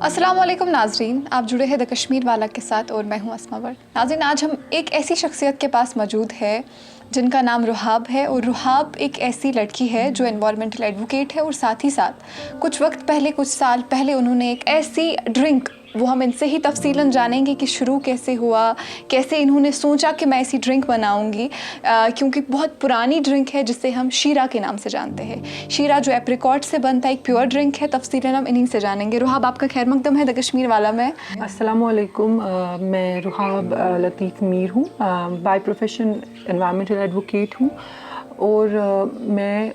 अस्सलाम वालेकुम नाजरीन, आप जुड़े हैं द कश्मीर वाला के साथ और मैं हूं अस्मा वर्द। नाजरीन, आज हम एक ऐसी शख्सियत के पास मौजूद है जिनका नाम रुहाब है और रुहाब एक ऐसी लड़की है जो एनवायरमेंटल एडवोकेट है और साथ ही साथ कुछ वक्त पहले, कुछ साल पहले उन्होंने एक ऐसी ड्रिंक, वो हम इनसे ही तफसीलन जानेंगे कि शुरू कैसे हुआ, कैसे इन्होंने सोचा कि मैं ऐसी ड्रिंक बनाऊंगी, क्योंकि बहुत पुरानी ड्रिंक है जिसे हम शीरा के नाम से जानते हैं। शीरा जो एप्रिकॉट से बनता है, एक प्योर ड्रिंक है। तफसीलन हम इन्हीं से जानेंगे। रुहाब, आपका खैर मकदम है द कश्मीर वाला में। अस्सलाम वालेकुम। मैं रुहाब लतीफ़ मीर हूँ, बाय प्रोफेशन एनवायरमेंटल एडवोकेट हूँ और मैं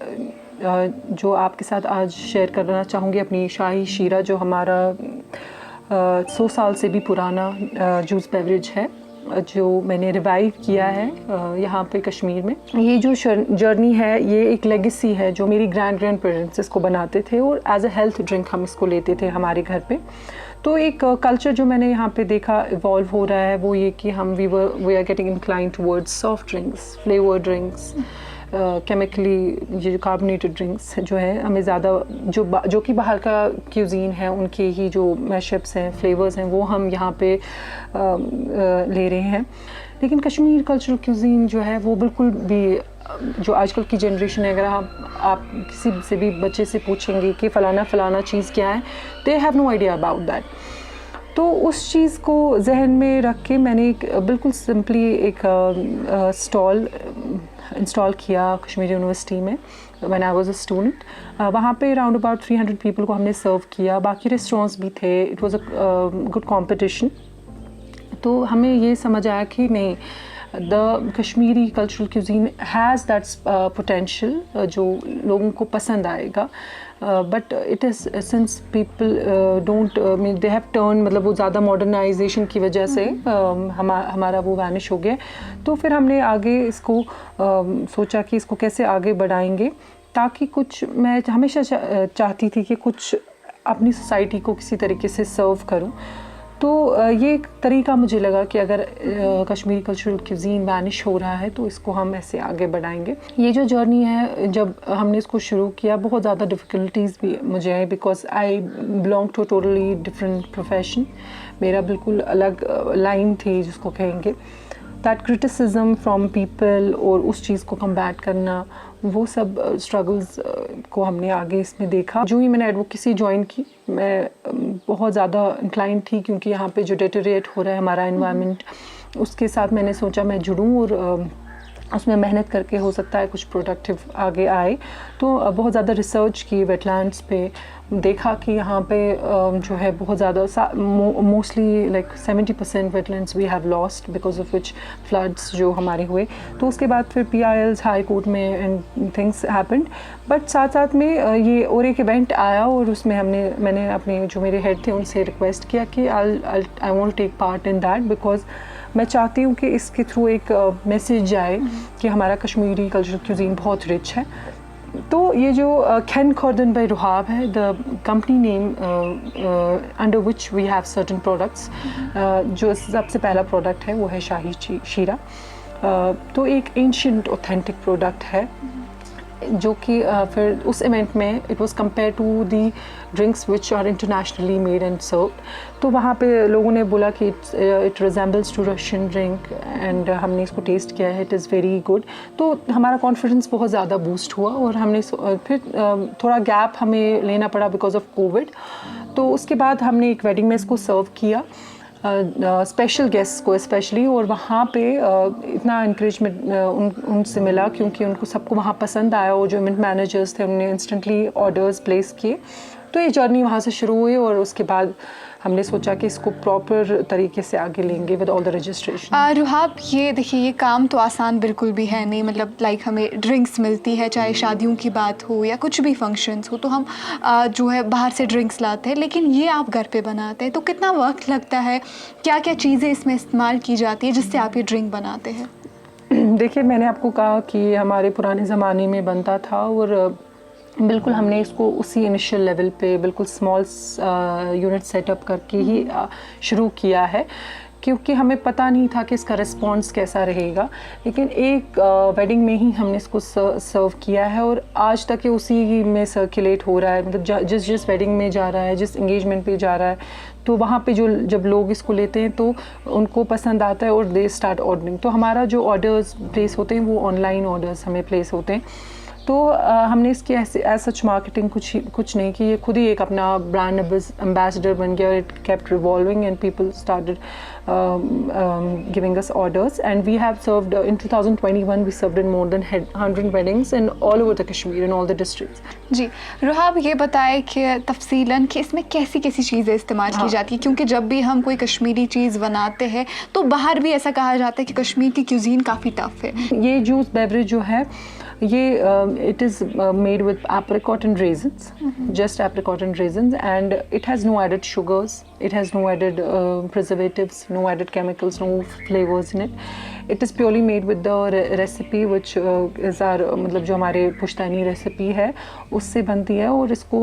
जो आपके साथ आज शेयर करना चाहूँगी अपनी शाही शीरा, जो हमारा 100 साल से भी पुराना जूस बेवरेज है, जो मैंने रिवाइव किया है यहाँ पे कश्मीर में। ये जो जर्नी है, ये एक लेगेसी है जो मेरी ग्रैंड पेरेंट्स इसको बनाते थे और एज अ हेल्थ ड्रिंक हम इसको लेते थे हमारे घर पे। तो एक कल्चर जो मैंने यहाँ पे देखा इवॉल्व हो रहा है, वो ये कि हम we are getting inclined towards soft drinks, flavour drinks, chemically ये जो कार्बोनेटेड ड्रिंक्स जो है, हमें ज़्यादा जो कि बाहर का क्यूजीन है, उनके ही जो मैशअप्स हैं, फ्लेवर्स हैं, वो हम यहाँ पे ले रहे हैं। लेकिन कश्मीर कल्चरल क्यूजीन जो है वो बिल्कुल भी, जो आजकल की जनरेशन है, अगर आप किसी से भी बच्चे से पूछेंगे कि फ़लाना चीज़ क्या है, they have no idea about that. तो उस चीज़ को जहन में रख के मैंने एक बिल्कुल सिंपली एक स्टॉल इंस्टॉल किया कश्मीर यूनिवर्सिटी में when I was a student. वहाँ पे अराउंड अबाउट 300 पीपल को हमने सर्व किया, बाकी रेस्टोरेंट्स भी थे। It was a good competition. तो हमें ये समझ आया कि नहीं, the Kashmiri cultural cuisine has that potential जो लोगों को पसंद आएगा, but it is since people don't mean they have turn, मतलब वो ज़्यादा मॉडर्नाइजेशन की वजह से हमारा वो वैनिश हो गया। तो फिर हमने आगे इसको सोचा कि इसको कैसे आगे बढ़ाएंगे, ताकि कुछ, मैं हमेशा चाहती थी कि कुछ अपनी सोसाइटी को किसी तरीके से सर्व करूं। तो ये एक तरीका मुझे लगा कि अगर कश्मीरी कल्चरल क्यूजीन वैनिश हो रहा है तो इसको हम ऐसे आगे बढ़ाएंगे। ये जो जर्नी है, जब हमने इसको शुरू किया, बहुत ज़्यादा डिफ़िकल्टीज़ भी मुझे आई, because I belong to totally different profession. मेरा बिल्कुल अलग लाइन थी जिसको कहेंगे, दैट क्रिटिसिज्म फ्रॉम पीपल, और उस चीज़ को कम्बैट करना, वो सब स्ट्रगल्स को हमने आगे इसमें देखा। जो ही मैंने एडवोकेसी ज्वाइन की, मैं बहुत ज़्यादा इंक्लाइंड थी, क्योंकि यहाँ पे जो डेटेरिएट हो रहा है हमारा एनवायरनमेंट, उसके साथ मैंने सोचा मैं जुड़ूँ और उसमें मेहनत करके हो सकता है कुछ प्रोडक्टिव आगे आए। तो बहुत ज़्यादा रिसर्च की वेटलैंड्स पे, देखा कि यहाँ पे जो है बहुत ज़्यादा mostly like 70% wetlands we have lost because of which floods जो हमारे हुए। तो उसके बाद फिर PILs हाई कोर्ट में एंड थिंग्स हैपेंड, बट साथ साथ में ये और एक इवेंट आया और उसमें मैंने अपने जो मेरे हेड थे उनसे रिक्वेस्ट किया कि I want to take part in that, because मैं चाहती हूँ कि इसके थ्रू एक मैसेज जाए कि हमारा कश्मीरी कल्चरल क्यूजीन बहुत रिच है। तो ये जो खैन खोर्दन बाय रुहाब है, the company name under which we have certain products. जो सबसे पहला प्रोडक्ट है वो है शाही शीरा। तो एक एंशिएंट ऑथेंटिक प्रोडक्ट है, जो कि फिर उस इवेंट में it was compare to the drinks which are internationally made and served. तो वहाँ पे लोगों ने बोला कि it resembles to Russian drink, and हमने इसको टेस्ट किया है, इट इज़ वेरी गुड। तो हमारा कॉन्फिडेंस बहुत ज़्यादा बूस्ट हुआ और हमने फिर थोड़ा गैप हमें लेना पड़ा बिकॉज ऑफ कोविड। तो उसके बाद हमने एक वेडिंग में इसको सर्व किया स्पेशल गेस्ट्स को स्पेशली, और वहाँ पे इतना इंकरेजमेंट उनसे मिला, क्योंकि उनको सबको वहाँ पसंद आया, और जो इवेंट मैनेजर्स थे उन्होंने इंस्टेंटली ऑर्डर्स प्लेस किए। तो ये जर्नी वहाँ से शुरू हुई और उसके बाद हमने सोचा कि इसको प्रॉपर तरीके से आगे लेंगे विद ऑल द रजिस्ट्रेशन। रुहाब, ये देखिए, ये काम तो आसान बिल्कुल भी है नहीं। मतलब लाइक हमें ड्रिंक्स मिलती है, चाहे शादियों की बात हो या कुछ भी फंक्शंस हो, तो हम जो है बाहर से ड्रिंक्स लाते हैं, लेकिन ये आप घर पे बनाते हैं, तो कितना वक्त लगता है, क्या क्या चीज़ें इसमें इस्तेमाल की जाती है जिससे आप ये ड्रिंक बनाते हैं? देखिए, मैंने आपको कहा कि हमारे पुराने ज़माने में बनता था, और बिल्कुल हमने इसको उसी इनिशियल लेवल पे बिल्कुल स्मॉल यूनिट सेटअप करके ही शुरू किया है, क्योंकि हमें पता नहीं था कि इसका रिस्पॉन्स कैसा रहेगा, लेकिन एक वेडिंग में ही हमने इसको सर्व किया है और आज तक ये उसी में सर्कुलेट हो रहा है। मतलब जिस वेडिंग में जा रहा है, जिस इंगेजमेंट पे जा रहा है, तो वहाँ पे जब लोग इसको लेते हैं तो उनको पसंद आता है और दे स्टार्ट ऑर्डरिंग। तो हमारा जो ऑर्डर्स प्लेस होते हैं वो ऑनलाइन ऑर्डर्स हमें प्लेस होते हैं। तो हमने इसकी ऐसे एज सच मार्केटिंग कुछ नहीं की, ये खुद ही एक अपना ब्रांड एम्बेसडर बन गया। It kept revolving and people started giving us orders, and we have served in 2021 we served in more than 100 weddings in all over the Kashmir in all the districts. जी रुहाब, ये बताएं कि तफसीलन कि इसमें कैसी कैसी चीज़ें इस्तेमाल की जाती है, क्योंकि जब भी हम कोई कश्मीरी चीज़ बनाते हैं तो बाहर भी ऐसा कहा जाता है कि कश्मीर की क्यूजीन काफ़ी टफ है। ये जूस बेवरेज जो है ये it is made with apricot and raisins, just apricot and raisins, and it has no added sugars, it has no added preservatives, no added chemicals, no flavors in it. It is purely made with the recipe which is our मतलब जो हमारे पुश्तैनी recipe है उससे बनती है। और इसको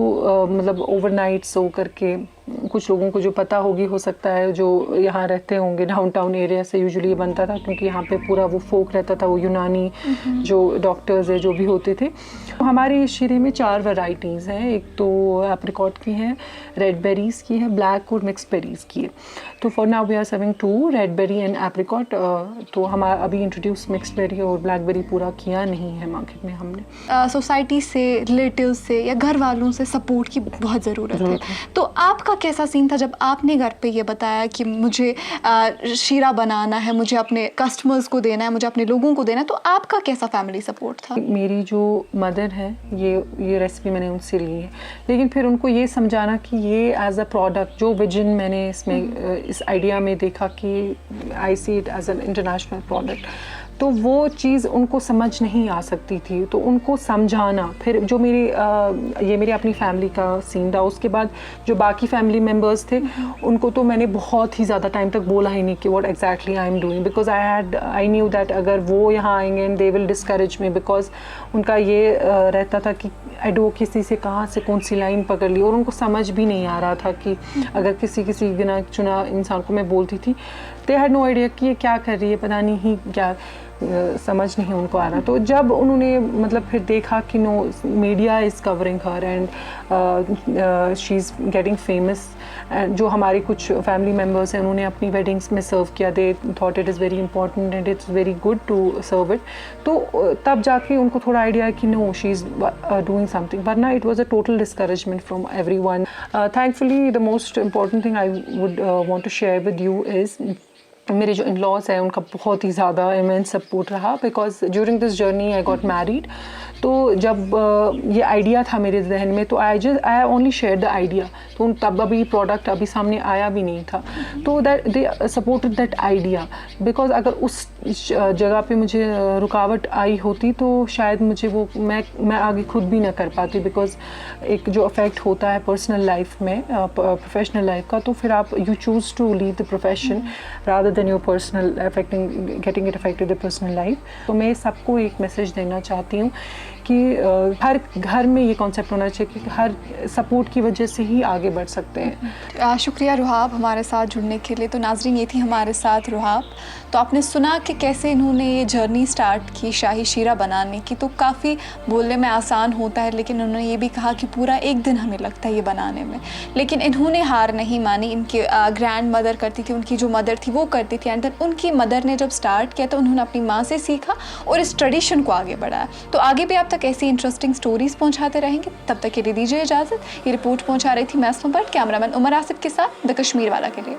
मतलब ओवरनाइट सो करके, कुछ लोगों को जो पता होगी, हो सकता है जो यहाँ रहते होंगे डाउनटाउन एरिया से यूजुअली ये बनता था, क्योंकि यहाँ पे पूरा वो फोक रहता था, वो यूनानी जो डॉक्टर्स है जो भी होते थे। तो हमारे इस शीरे में 4 वैरायटीज़ हैं। एक तो एप्रिकॉट की है, रेड बेरीज़ की है, ब्लैक और मिक्स बेरीज़ की है। तो for now we are serving 2 red berry and apricot. तो हमारा अभी इंट्रोड्यूस मिक्स बेरी और ब्लैक बेरी पूरा किया नहीं है मार्केट में हमने। सोसाइटी से, रिलेटिव्स से या घर वालों से सपोर्ट की बहुत ज़रूरत है। तो आपका कैसा सीन था जब आपने घर पे ये बताया कि मुझे शीरा बनाना है, मुझे अपने कस्टमर्स को देना है, मुझे अपने लोगों को देना है, तो आपका कैसा फैमिली सपोर्ट था? मेरी जो मदर है ये रेसिपी मैंने उनसे ली है, लेकिन फिर उनको ये समझाना कि ये एज अ प्रोडक्ट, जो विजन मैंने इसमें इस आइडिया में देखा कि I see it as an international product, तो वो चीज़ उनको समझ नहीं आ सकती थी। तो उनको समझाना, फिर जो ये मेरी अपनी फैमिली का सीन था। उसके बाद जो बाकी फैमिली मेम्बर्स थे उनको तो मैंने बहुत ही ज़्यादा टाइम तक बोला ही नहीं कि what exactly I am doing, because I knew that अगर वो यहाँ आएंगे and they will discourage me, because उनका ये रहता था कि एडवोकेसी से कहाँ से कौन सी लाइन पकड़ ली, और उनको समझ भी नहीं आ रहा था कि अगर किसी गिना चुना इंसान को मैं बोलती थी, दे हैड नो आइडिया कि ये क्या कर रही है, पता नहीं ही क्या समझ नहीं उनको आ रहा। तो जब उन्होंने मतलब फिर देखा कि no media is covering her and she is getting famous, and जो हमारे कुछ फैमिली मेम्बर्स हैं उन्होंने अपनी वेडिंग्स में सर्व किया, they thought it is very important and it's very good to serve it. तो तब जाके उनको थोड़ा आइडिया कि no she is doing something, वरना it was a total discouragement from everyone. Thankfully the most important thing I would want to share with you is मेरे जो in laws हैं उनका बहुत ही ज़्यादा इमेंस सपोर्ट रहा, because during this journey I got married. तो जब ये आइडिया था मेरे जहन में, तो I only share the idea, तो तब अभी प्रोडक्ट अभी सामने आया भी नहीं था, तो that they supported that idea. Because अगर उस जगह पे मुझे रुकावट आई होती तो शायद मुझे वो मैं आगे खुद भी ना कर पाती, बिकॉज एक जो अफेक्ट होता है पर्सनल लाइफ में, प्रोफेशनल लाइफ का, तो फिर आप you choose to leave the profession rather than your personal getting it affected the personal life. तो मैं सबको एक मैसेज देना चाहती हूँ कि हर घर में ये कॉन्सेप्ट होना चाहिए कि हर सपोर्ट की वजह से ही आगे बढ़ सकते हैं। शुक्रिया रुहाब हमारे साथ जुड़ने के लिए। तो नाज़रीन, ये थी हमारे साथ रुहाब। तो आपने सुना कि कैसे इन्होंने ये जर्नी स्टार्ट की शाही शीरा बनाने की। तो काफ़ी बोलने में आसान होता है, लेकिन उन्होंने ये भी कहा कि पूरा एक दिन हमें लगता है ये बनाने में, लेकिन इन्होंने हार नहीं मानी। इनकी ग्रैंड मदर करती थी, उनकी जो मदर थी वो करती थी, एंड देन उनकी मदर ने जब स्टार्ट किया तो उन्होंने अपनी माँ से सीखा और इस ट्रेडिशन को आगे बढ़ाया। तो आगे भी आप तक ऐसी इंटरेस्टिंग स्टोरीज पहुंचाते रहेंगे। तब तक के लिए दीजिए इजाज़त। ये रिपोर्ट पहुंचा रही थी मैं अस्मा भट्ट, कैमरामैन उमर आसिफ के साथ द कश्मीर वाला के लिए।